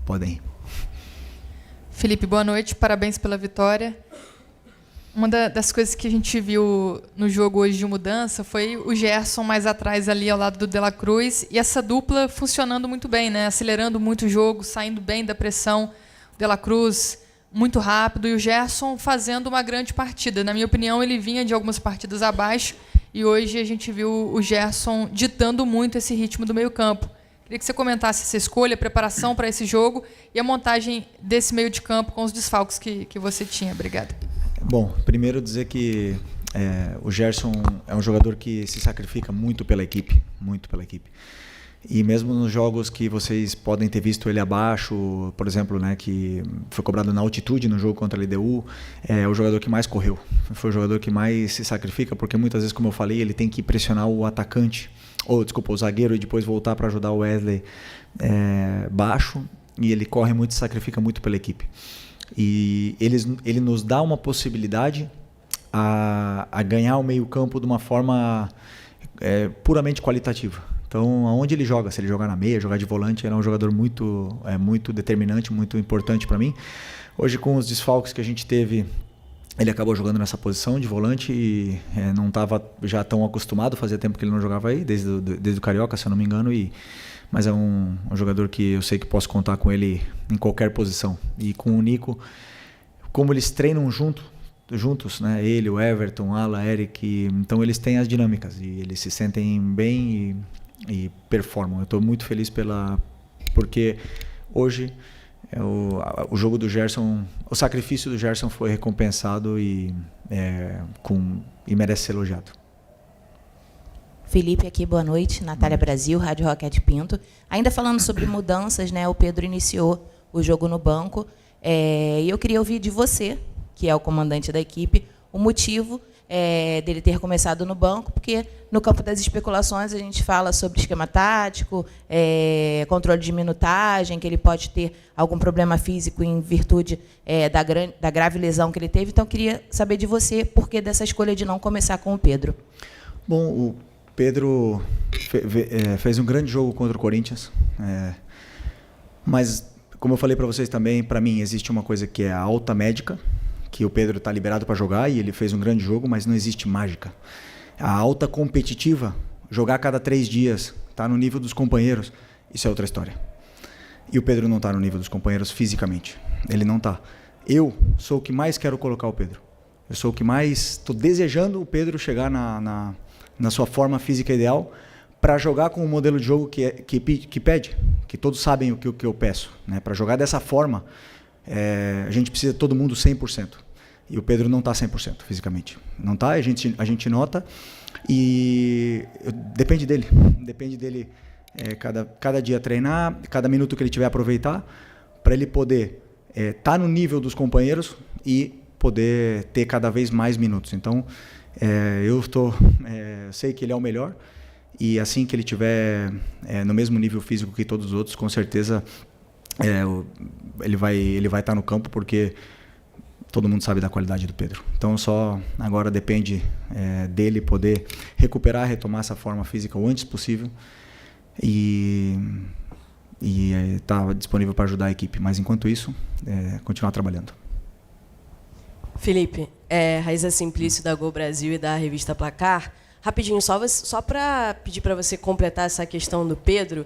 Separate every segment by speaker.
Speaker 1: podem ir.
Speaker 2: Felipe, boa noite, parabéns pela vitória. Uma das coisas que a gente viu no jogo hoje de mudança foi o Gerson mais atrás ali ao lado do De La Cruz e essa dupla funcionando muito bem, né? Acelerando muito o jogo, saindo bem da pressão. O De La Cruz muito rápido e o Gerson fazendo uma grande partida. Na minha opinião, ele vinha de algumas partidas abaixo e hoje a gente viu o Gerson ditando muito esse ritmo do meio-campo. Queria que você comentasse essa escolha, a preparação para esse jogo e a montagem desse meio de campo com os desfalques que você tinha. Obrigado.
Speaker 1: Bom, primeiro dizer que o Gerson é um jogador que se sacrifica muito pela equipe, E mesmo nos jogos que vocês podem ter visto ele abaixo, por exemplo, né, que foi cobrado na altitude no jogo contra a LDU, é o jogador que mais correu. Foi o jogador que mais se sacrifica, porque muitas vezes, como eu falei, ele tem que pressionar o atacante, o zagueiro, e depois voltar para ajudar o Wesley baixo, e ele corre muito e se sacrifica muito pela equipe. E ele nos dá uma possibilidade a ganhar o meio-campo de uma forma puramente qualitativa. Então, aonde ele joga, se ele jogar na meia, jogar de volante, ele é um jogador muito determinante, muito importante para mim. Hoje, com os desfalques que a gente teve, ele acabou jogando nessa posição de volante e não estava já tão acostumado, fazia tempo que ele não jogava aí, desde o Carioca, se eu não me engano, mas é um jogador que eu sei que posso contar com ele em qualquer posição. E com o Nico, como eles treinam juntos, né? Ele, o Everton, Ala, Eric, então eles têm as dinâmicas e eles se sentem bem e performam. Eu estou muito feliz porque hoje o jogo do Gerson, o sacrifício do Gerson foi recompensado e merece ser elogiado.
Speaker 3: Felipe aqui, boa noite. Natália Brasil, Rádio Roquete Pinto. Ainda falando sobre mudanças, né? O Pedro iniciou o jogo no banco e eu queria ouvir de você, que é o comandante da equipe, o motivo dele ter começado no banco, porque no campo das especulações a gente fala sobre esquema tático, controle de minutagem, que ele pode ter algum problema físico em virtude da grave lesão que ele teve. Então, eu queria saber de você por que dessa escolha de não começar com o Pedro.
Speaker 1: Bom, o Pedro fez um grande jogo contra o Corinthians, mas, como eu falei para vocês também, para mim existe uma coisa que é a alta médica, que o Pedro está liberado para jogar e ele fez um grande jogo, mas não existe mágica. A alta competitiva, jogar a cada 3 dias, tá no nível dos companheiros, isso é outra história. E o Pedro não está no nível dos companheiros fisicamente, ele não está. Eu sou o que mais quero colocar o Pedro. Eu sou o que mais estou desejando o Pedro chegar na sua forma física ideal para jogar com o modelo de jogo que pede, que todos sabem o que eu peço, né? Para jogar dessa forma, a gente precisa de todo mundo 100%. E o Pedro não está 100% fisicamente. Não está, a gente nota. E depende dele. Depende dele cada dia treinar, cada minuto que ele tiver aproveitar, para ele poder estar no nível dos companheiros e poder ter cada vez mais minutos. Então, eu sei que ele é o melhor. E assim que ele tiver no mesmo nível físico que todos os outros, com certeza ele vai estar no campo, porque todo mundo sabe da qualidade do Pedro. Então só agora depende dele poder retomar essa forma física o antes possível e estar disponível para ajudar a equipe. Mas enquanto isso, continuar trabalhando.
Speaker 4: Felipe, Raíza Simplício da Gol Brasil e da revista Placar. Rapidinho, só para pedir para você completar essa questão do Pedro,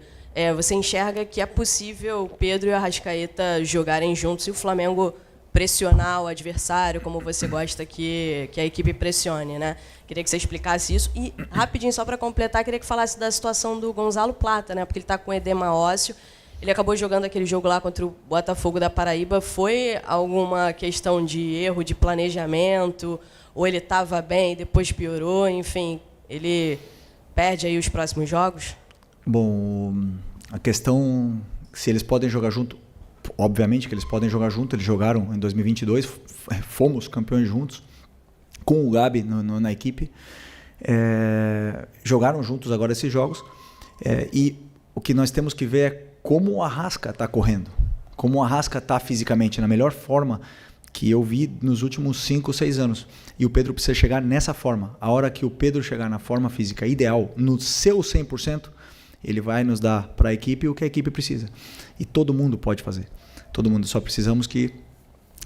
Speaker 4: você enxerga que é possível o Pedro e o Arrascaeta jogarem juntos e o Flamengo pressionar o adversário, como você gosta que a equipe pressione, né? Queria que você explicasse isso. E, rapidinho, só para completar, queria que falasse da situação do Gonzalo Plata, né? Porque ele está com edema ósseo. Ele acabou jogando aquele jogo lá contra o Botafogo da Paraíba. Foi alguma questão de erro de planejamento? Ou ele estava bem, depois piorou? Enfim, ele perde aí os próximos jogos?
Speaker 1: Bom, a questão se eles podem jogar junto, obviamente que eles podem jogar junto. Eles jogaram em 2022, fomos campeões juntos, com o Gabi na equipe. Jogaram juntos agora esses jogos. E o que nós temos que ver é como o Arrasca está correndo, como o Arrasca está fisicamente, na melhor forma que eu vi nos últimos 5, 6 anos. E o Pedro precisa chegar nessa forma. A hora que o Pedro chegar na forma física ideal, no seu 100%, ele vai nos dar para a equipe o que a equipe precisa. E todo mundo pode fazer. Todo mundo, só precisamos que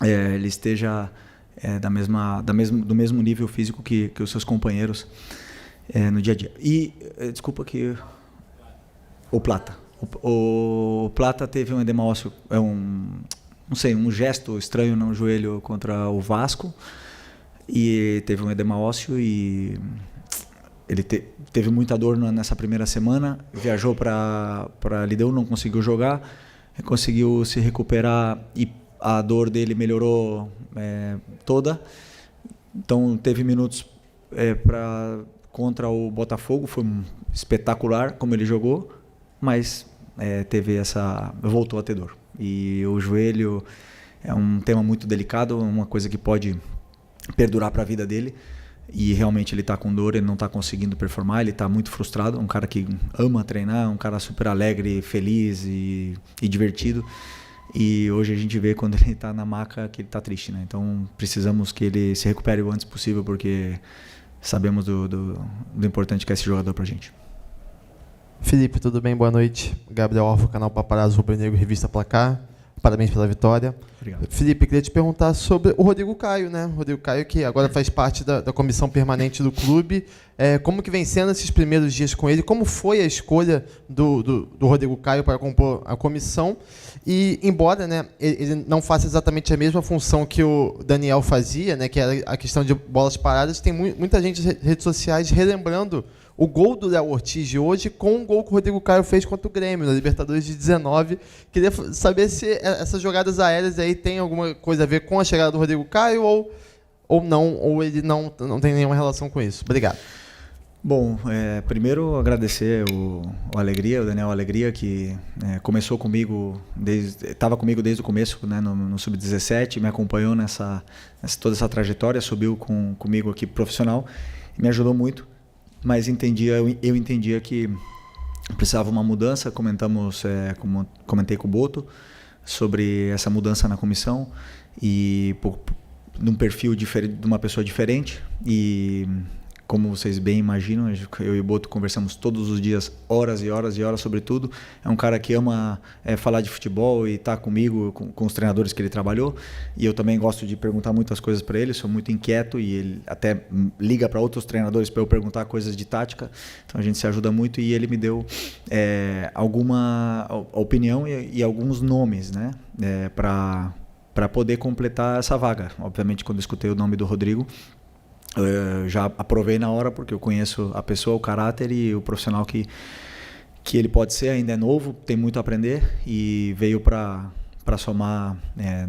Speaker 1: ele esteja do mesmo nível físico que os seus companheiros no dia a dia. E, desculpa que... O Plata. O Plata teve um edema ósseo, um gesto estranho no joelho contra o Vasco, e teve um edema ósseo e ele teve muita dor nessa primeira semana, viajou para Lideu, não conseguiu jogar, conseguiu se recuperar e a dor dele melhorou toda. Então teve minutos contra o Botafogo, foi espetacular como ele jogou, mas voltou a ter dor. E o joelho é um tema muito delicado, uma coisa que pode perdurar para a vida dele, e realmente ele está com dor, ele não está conseguindo performar, ele está muito frustrado, um cara que ama treinar, um cara super alegre, feliz e divertido, e hoje a gente vê quando ele está na maca que ele está triste, né? Então precisamos que ele se recupere o antes possível, porque sabemos do importante que é esse jogador para a gente.
Speaker 5: Felipe, tudo bem? Boa noite. Gabriel Alfa, canal Paparazzo Rubro Negro, Revista Placar. Parabéns pela vitória.
Speaker 1: Obrigado.
Speaker 5: Felipe, queria te perguntar sobre o Rodrigo Caio, né? O Rodrigo Caio, que agora faz parte da comissão permanente do clube. Como que vem sendo esses primeiros dias com ele? Como foi a escolha do Rodrigo Caio para compor a comissão? E, embora, né, ele não faça exatamente a mesma função que o Daniel fazia, né, que era a questão de bolas paradas, tem muita gente nas redes sociais relembrando o gol do Léo Ortiz de hoje com o gol que o Rodrigo Caio fez contra o Grêmio, na Libertadores de 19. Queria saber se essas jogadas aéreas aí tem alguma coisa a ver com a chegada do Rodrigo Caio ou não, ou ele não tem nenhuma relação com isso. Obrigado.
Speaker 1: Bom, primeiro agradecer o Daniel Alegria, que começou comigo, estava comigo desde o começo, né, no Sub-17, me acompanhou toda essa trajetória, subiu comigo aqui profissional e me ajudou muito. Mas eu entendia que precisava uma mudança. Comentei com o Boto sobre essa mudança na comissão e de um perfil diferente, de uma pessoa diferente. E como vocês bem imaginam, eu e o Boto conversamos todos os dias, horas e horas e horas sobre tudo. É um cara que ama falar de futebol e está comigo, com os treinadores que ele trabalhou. E eu também gosto de perguntar muitas coisas para ele, sou muito inquieto e ele até liga para outros treinadores para eu perguntar coisas de tática. Então a gente se ajuda muito e ele me deu alguma opinião e alguns nomes, né, para poder completar essa vaga. Obviamente, quando eu escutei o nome do Rodrigo, já aprovei na hora, porque eu conheço a pessoa, o caráter e o profissional que ele pode ser. Ainda é novo, tem muito a aprender e veio para somar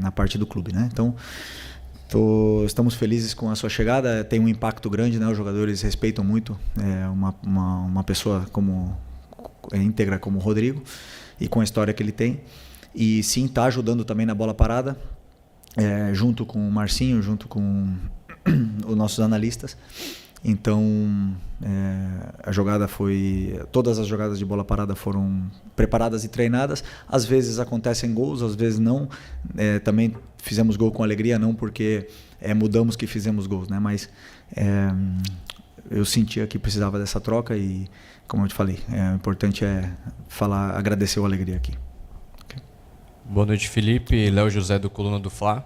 Speaker 1: na parte do clube, né? Então estamos felizes com a sua chegada. Tem um impacto grande, né? Os jogadores respeitam muito uma pessoa íntegra como o Rodrigo e com a história que ele tem. E sim, está ajudando também na bola parada, junto com o Marcinho, junto com os nossos analistas. Então todas as jogadas de bola parada foram preparadas e treinadas. Às vezes acontecem gols, às vezes não. Também fizemos gol com alegria, não porque mudamos que fizemos gols, né? Mas eu sentia que precisava dessa troca e, como eu te falei, o importante é agradecer o Alegria aqui. Okay.
Speaker 6: Boa noite, Felipe. Léo José, do Coluna do Fla.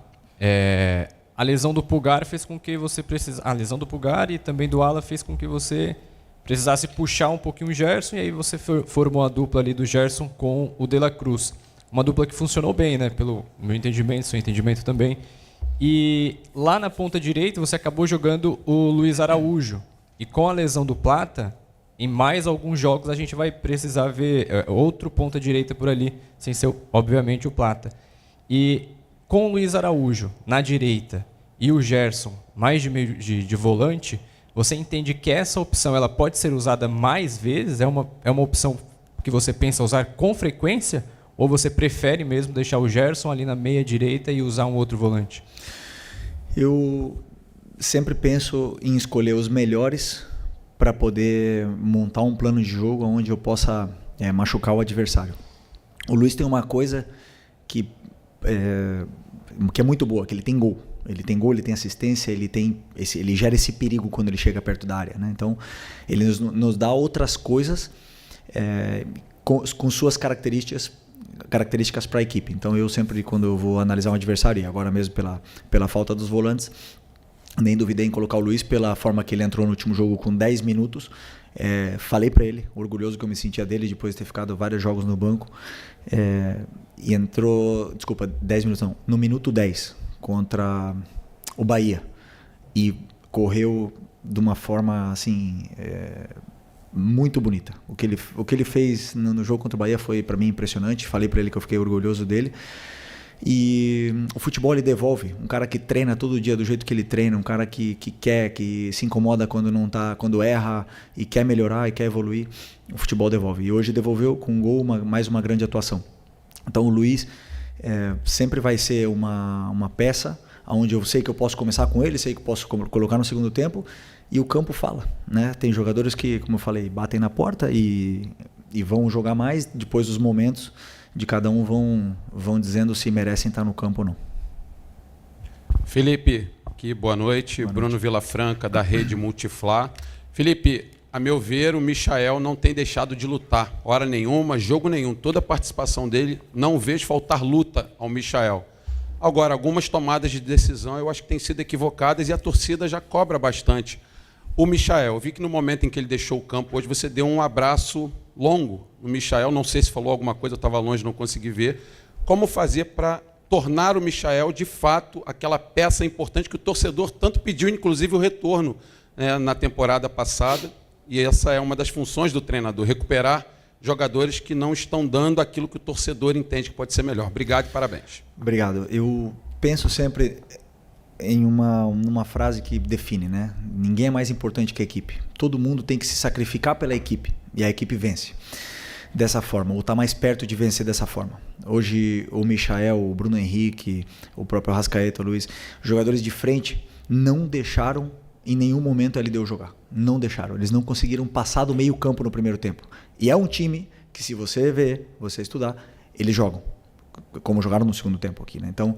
Speaker 6: A lesão do Pulgar fez com que você a lesão do Pulgar e também do Ala fez com que você precisasse puxar um pouquinho o Gerson, e aí você formou a dupla ali do Gerson com o De La Cruz. Uma dupla que funcionou bem, né? Pelo meu entendimento, seu entendimento também. E lá na ponta direita você acabou jogando o Luiz Araújo. E com a lesão do Plata, em mais alguns jogos a gente vai precisar ver outro ponta direita por ali, sem ser, obviamente, o Plata. E com o Luiz Araújo na direita e o Gerson mais de meio de volante, você entende que essa opção ela pode ser usada mais vezes? É uma opção que você pensa usar com frequência? Ou você prefere mesmo deixar o Gerson ali na meia direita e usar um outro volante?
Speaker 1: Eu sempre penso em escolher os melhores para poder montar um plano de jogo onde eu possa machucar o adversário. O Luiz tem uma coisa que é muito boa, que ele tem gol. Ele tem gol, ele tem assistência, ele gera esse perigo quando ele chega perto da área, né? Então, ele nos dá outras coisas com suas características para a equipe. Então eu sempre, quando eu vou analisar um adversário, e agora mesmo pela falta dos volantes, nem duvidei em colocar o Luiz pela forma que ele entrou no último jogo com 10 minutos. Falei para ele, orgulhoso que eu me sentia dele depois de ter ficado vários jogos no banco. E entrou, 10 minutos não, no minuto 10 contra o Bahia. E correu de uma forma assim muito bonita. O que ele fez no jogo contra o Bahia foi para mim impressionante. Falei para ele que eu fiquei orgulhoso dele. E o futebol ele devolve. Um cara que treina todo dia do jeito que ele treina, um cara que quer, que se incomoda quando não tá, quando erra e quer melhorar e quer evoluir, o futebol devolve. E hoje devolveu com um gol, mais uma grande atuação. Então o Luiz sempre vai ser uma peça onde eu sei que eu posso começar com ele, sei que eu posso colocar no segundo tempo, e o campo fala, né? Tem jogadores que, como eu falei, batem na porta e vão jogar mais, depois dos momentos de cada um vão dizendo se merecem estar no campo ou não.
Speaker 7: Felipe, aqui, boa noite. Bruno Vilafranca, da Rede Multiflá. Felipe, a meu ver, o Michael não tem deixado de lutar, hora nenhuma, jogo nenhum. Toda a participação dele, não vejo faltar luta ao Michael. Agora, algumas tomadas de decisão eu acho que têm sido equivocadas e a torcida já cobra bastante. O Michael, eu vi que no momento em que ele deixou o campo hoje, você deu um abraço longo no Michael, não sei se falou alguma coisa, eu estava longe, não consegui ver. Como fazer para tornar o Michael, de fato, aquela peça importante que o torcedor tanto pediu, inclusive o retorno na temporada passada, e essa é uma das funções do treinador, recuperar jogadores que não estão dando aquilo que o torcedor entende que pode ser melhor. Obrigado e parabéns.
Speaker 1: Obrigado. Eu penso sempre em uma frase que define, né? Ninguém é mais importante que a equipe. Todo mundo tem que se sacrificar pela equipe e a equipe vence dessa forma, ou está mais perto de vencer dessa forma. Hoje o Michael, o Bruno Henrique, o próprio Arrascaeta, o Luiz, jogadores de frente não deixaram em nenhum momento a LDU jogar. Não deixaram. Eles não conseguiram passar do meio campo no primeiro tempo. E é um time que, se você ver, você estudar, eles jogam como jogaram no segundo tempo aqui, né? Então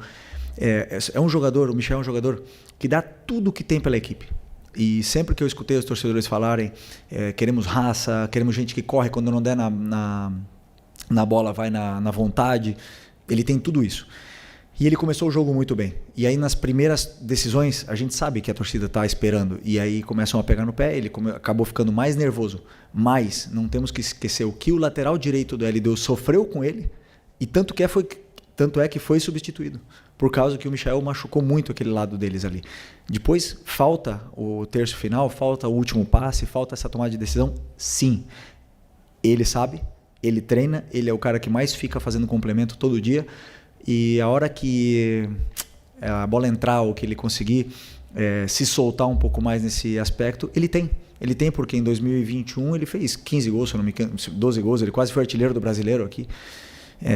Speaker 1: é um jogador, o Michael é um jogador que dá tudo o que tem pela equipe. E sempre que eu escutei os torcedores falarem queremos raça, queremos gente que corre quando não der na bola, vai na vontade, ele tem tudo isso. E ele começou o jogo muito bem. E aí nas primeiras decisões a gente sabe que a torcida está esperando, e aí começam a pegar no pé, ele acabou ficando mais nervoso. Mas não temos que esquecer o que o lateral direito do LDU sofreu com ele, e tanto é que foi substituído, por causa que o Michael machucou muito aquele lado deles ali. Depois falta o terço final, falta o último passe, falta essa tomada de decisão. Sim, ele sabe, ele treina, ele é o cara que mais fica fazendo complemento todo dia, e a hora que a bola entrar ou que ele conseguir se soltar um pouco mais nesse aspecto, ele tem. Ele tem, porque em 2021 ele fez 15 gols, se não me engano, 12 gols, ele quase foi artilheiro do brasileiro aqui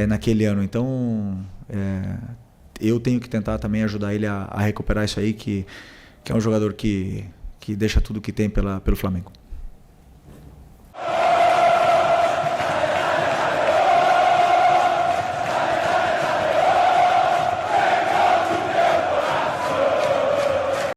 Speaker 1: naquele ano. Então eu tenho que tentar também ajudar ele a recuperar isso aí, que é um jogador que deixa tudo que tem pelo Flamengo.